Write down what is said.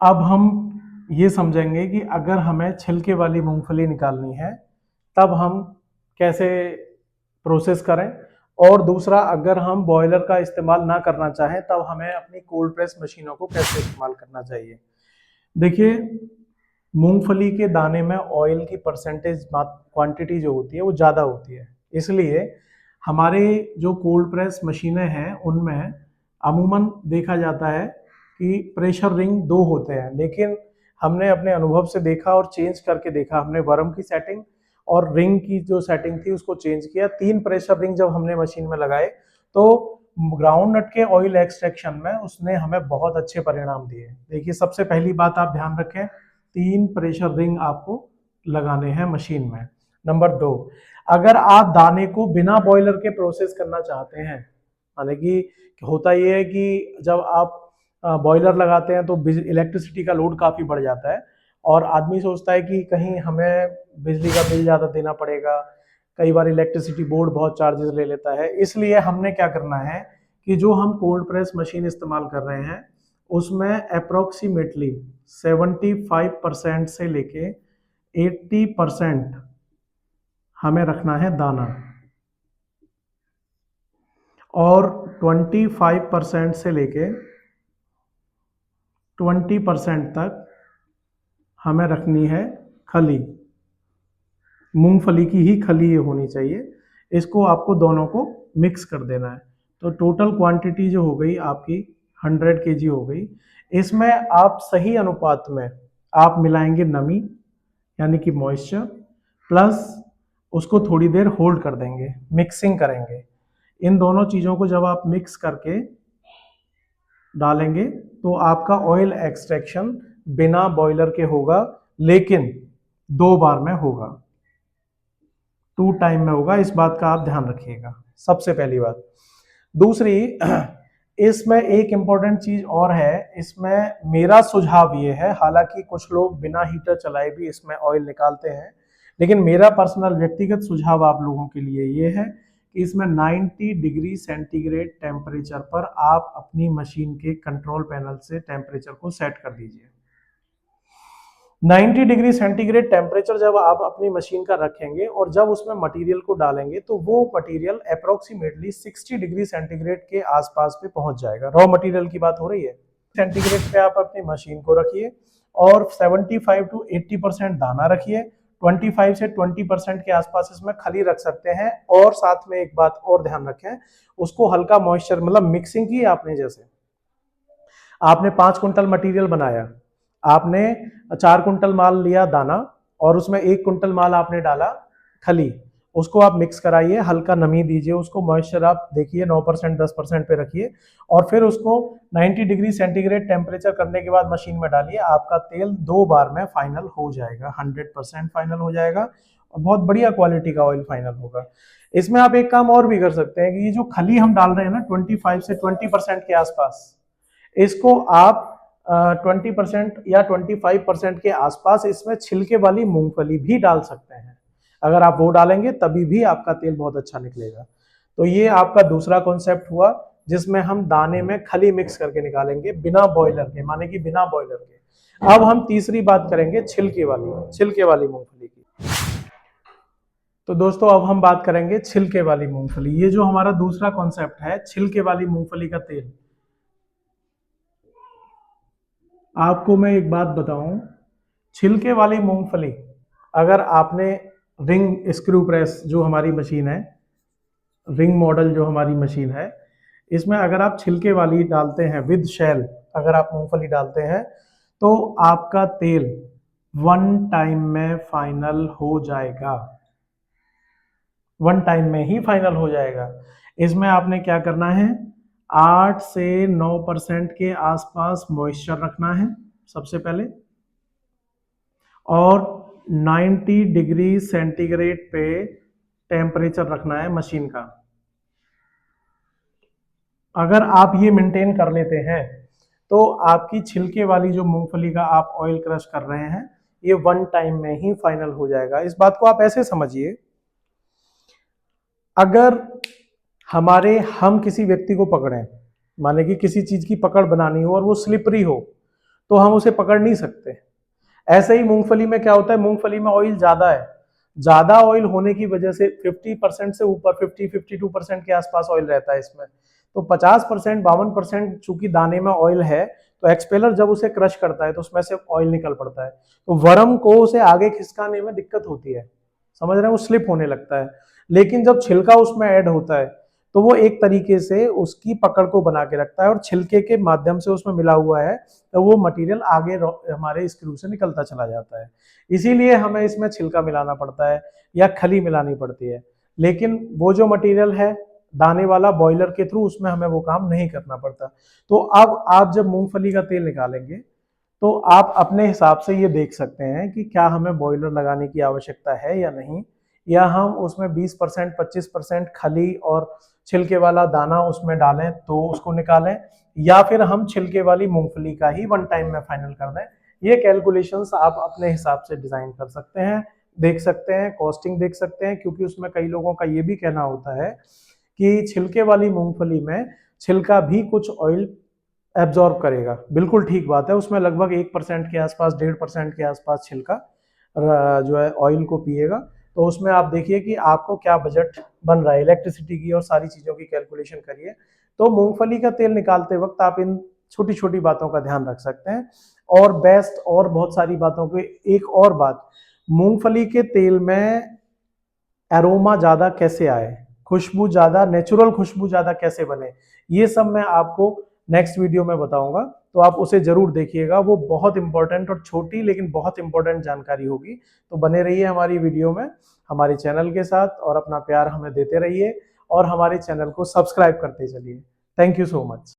अब हम ये समझेंगे कि अगर हमें छिलके वाली मूंगफली निकालनी है तब हम कैसे प्रोसेस करें, और दूसरा अगर हम बॉयलर का इस्तेमाल ना करना चाहें तब हमें अपनी कोल्ड प्रेस मशीनों को कैसे इस्तेमाल करना चाहिए। देखिए, मूंगफली के दाने में ऑयल की परसेंटेज क्वांटिटी जो होती है वो ज़्यादा होती है, इसलिए हमारे जो कोल्ड प्रेस मशीनें हैं उनमें अमूमन देखा जाता है कि प्रेशर रिंग दो होते हैं, लेकिन हमने अपने अनुभव से देखा और चेंज करके देखा, हमने वर्म की सेटिंग और रिंग की जो सेटिंग थी उसको चेंज किया। 3 प्रेशर रिंग जब हमने मशीन में लगाए तो ग्राउंड नट के ऑयल एक्सट्रैक्शन में उसने हमें बहुत अच्छे परिणाम दिए। देखिए, सबसे पहली बात आप ध्यान रखें, 3 प्रेशर रिंग आपको लगाने हैं मशीन में। नंबर 2, अगर आप दाने को बिना बॉयलर के प्रोसेस करना चाहते हैं, माने कि होता ये है कि जब आप बॉयलर लगाते हैं तो इलेक्ट्रिसिटी का लोड काफ़ी बढ़ जाता है और आदमी सोचता है कि कहीं हमें बिजली का बिल ज़्यादा देना पड़ेगा, कई बार इलेक्ट्रिसिटी बोर्ड बहुत चार्जेस ले लेता है। इसलिए हमने क्या करना है कि जो हम कोल्ड प्रेस मशीन इस्तेमाल कर रहे हैं उसमें अप्रोक्सीमेटली 75% से लेके 80% हमें रखना है दाना, और 25% से लेके 20% तक हमें रखनी है खली। मूंगफली की ही खली ये होनी चाहिए। इसको आपको दोनों को मिक्स कर देना है। तो टोटल क्वांटिटी जो हो गई आपकी 100 केजी हो गई। इसमें आप सही अनुपात में आप मिलाएंगे नमी यानी कि मॉइस्चर, प्लस उसको थोड़ी देर होल्ड कर देंगे, मिक्सिंग करेंगे। इन दोनों चीज़ों को जब आप मिक्स करके डालेंगे तो आपका ऑयल एक्सट्रैक्शन बिना बॉयलर के होगा, लेकिन 2 बार में होगा, 2 टाइम में होगा। इस बात का आप ध्यान रखिएगा, सबसे पहली बात। दूसरी, इसमें एक इम्पॉर्टेंट चीज और है, इसमें मेरा सुझाव ये है, हालांकि कुछ लोग बिना हीटर चलाए भी इसमें ऑयल निकालते हैं, लेकिन मेरा पर्सनल व्यक्तिगत सुझाव आप लोगों के लिए ये है कि इसमें 90 डिग्री सेंटीग्रेड टेम्परेचर पर आप अपनी मशीन के कंट्रोल पैनल से टेम्परेचर को सेट कर दीजिए। 90 डिग्री सेंटीग्रेड टेम्परेचर जब आप अपनी मशीन का रखेंगे और जब उसमें मटेरियल को डालेंगे तो वो मटेरियल अप्रोक्सीमेटली 60 डिग्री सेंटीग्रेड के आसपास पे पहुंच जाएगा। रॉ मटेरियल की बात हो रही है। सेंटीग्रेड पे आप अपनी मशीन को रखिए और 75 टू 80% दाना रखिए, 25 से 20% के आसपास इसमें खली रख सकते हैं। और साथ में एक बात और ध्यान रखें, उसको हल्का मॉइस्चर, मतलब मिक्सिंग की आपने, जैसे आपने 5 कुंटल मटेरियल बनाया, आपने 4 कुंटल माल लिया दाना और उसमें 1 कुंटल माल आपने डाला खली, उसको आप मिक्स कराइए, हल्का नमी दीजिए उसको, मॉइस्चर आप देखिए 9% 10% पे रखिए और फिर उसको 90 डिग्री सेंटीग्रेड टेम्परेचर करने के बाद मशीन में डालिए। आपका तेल 2 बार में फाइनल हो जाएगा, 100% फाइनल हो जाएगा और बहुत बढ़िया क्वालिटी का ऑयल फाइनल होगा। इसमें आप एक काम और भी कर सकते हैं कि ये जो खली हम डाल रहे हैं ना 25 से 20% के आसपास, इसको आप 20% या 25% के आसपास इसमें छिलके वाली मूंगफली भी डाल सकते हैं। अगर आप वो डालेंगे तभी भी आपका तेल बहुत अच्छा निकलेगा। तो ये आपका दूसरा कॉन्सेप्ट हुआ जिसमें हम दाने में खली मिक्स करके निकालेंगे बिना बॉयलर के, माने कि बिना बॉयलर के। अब हम तीसरी बात करेंगे छिलके वाली मूंगफली की। तो दोस्तों, अब हम बात करेंगे छिलके वाली मूंगफली। ये जो हमारा दूसरा कॉन्सेप्ट है, छिलके वाली मूंगफली का तेल। आपको मैं एक बात बताऊं, छिलके वाली मूंगफली, अगर आपने रिंग स्क्रू प्रेस जो हमारी मशीन है, रिंग मॉडल जो हमारी मशीन है, इसमें अगर आप छिलके वाली डालते हैं विद शेल, अगर आप मूंगफली डालते हैं तो आपका तेल 1 टाइम में फाइनल हो जाएगा, 1 टाइम में ही फाइनल हो जाएगा। इसमें आपने क्या करना है, 8 से 9% के आसपास मॉइस्चर रखना है सबसे पहले, और 90 डिग्री सेंटीग्रेड पे टेम्परेचर रखना है मशीन का। अगर आप ये मेंटेन कर लेते हैं तो आपकी छिलके वाली जो मूंगफली का आप ऑयल क्रश कर रहे हैं ये 1 टाइम में ही फाइनल हो जाएगा। इस बात को आप ऐसे समझिए, अगर हम किसी व्यक्ति को पकड़ें, माने कि किसी चीज की पकड़ बनानी हो और वो स्लिपरी हो, तो हम उसे पकड़ नहीं सकते। ऐसे ही मूंगफली में क्या होता है, मूंगफली में ऑयल ज्यादा है, ज्यादा ऑयल होने की वजह से 50% से ऊपर 50-52% के आसपास ऑयल रहता है इसमें। तो 50% 52% चूंकि दाने में ऑयल है, तो एक्सपेलर जब उसे क्रश करता है तो उसमें से ऑयल निकल पड़ता है, तो वर्म को उसे आगे खिसकाने में दिक्कत होती है, समझ रहे हैं, वो स्लिप होने लगता है। लेकिन जब छिलका उसमें ऐड होता है तो वो एक तरीके से उसकी पकड़ को बना के रखता है, और छिलके के माध्यम से उसमें मिला हुआ है, तो वो मटेरियल आगे हमारे स्क्रू से निकलता चला जाता है। इसीलिए हमें इसमें छिलका मिलाना पड़ता है या खली मिलानी पड़ती है। लेकिन वो जो मटेरियल है दाने वाला बॉयलर के थ्रू, उसमें हमें वो काम नहीं करना पड़ता। तो अब आप जब मूंगफली का तेल निकालेंगे तो आप अपने हिसाब से ये देख सकते हैं कि क्या हमें बॉयलर लगाने की आवश्यकता है या नहीं, या हम उसमें 20% 25% खली और छिलके वाला दाना उसमें डालें तो उसको निकालें, या फिर हम छिलके वाली मूंगफली का ही वन टाइम में फाइनल कर दें। ये कैलकुलेशंस आप अपने हिसाब से डिजाइन कर सकते हैं, देख सकते हैं, कॉस्टिंग देख सकते हैं, क्योंकि उसमें कई लोगों का ये भी कहना होता है कि छिलके वाली मूंगफली में छिलका भी कुछ ऑयल एब्जॉर्ब करेगा। बिल्कुल ठीक बात है, उसमें लगभग 1% के आसपास 1.5% के आसपास छिलका जो है ऑयल को पिएगा। तो उसमें आप देखिए कि आपको क्या बजट बन रहा है, इलेक्ट्रिसिटी की और सारी चीज़ों की कैलकुलेशन करिए। तो मूंगफली का तेल निकालते वक्त आप इन छोटी छोटी बातों का ध्यान रख सकते हैं। और बेस्ट और बहुत सारी बातों के, एक और बात, मूंगफली के तेल में एरोमा ज़्यादा कैसे आए, खुशबू ज़्यादा, नेचुरल खुशबू ज़्यादा कैसे बने, ये सब मैं आपको नेक्स्ट वीडियो में बताऊंगा, तो आप उसे जरूर देखिएगा। वो बहुत इंपॉर्टेंट और छोटी लेकिन बहुत इंपॉर्टेंट जानकारी होगी। तो बने रहिए हमारी वीडियो में, हमारे चैनल के साथ, और अपना प्यार हमें देते रहिए और हमारे चैनल को सब्सक्राइब करते चलिए। Thank you so much.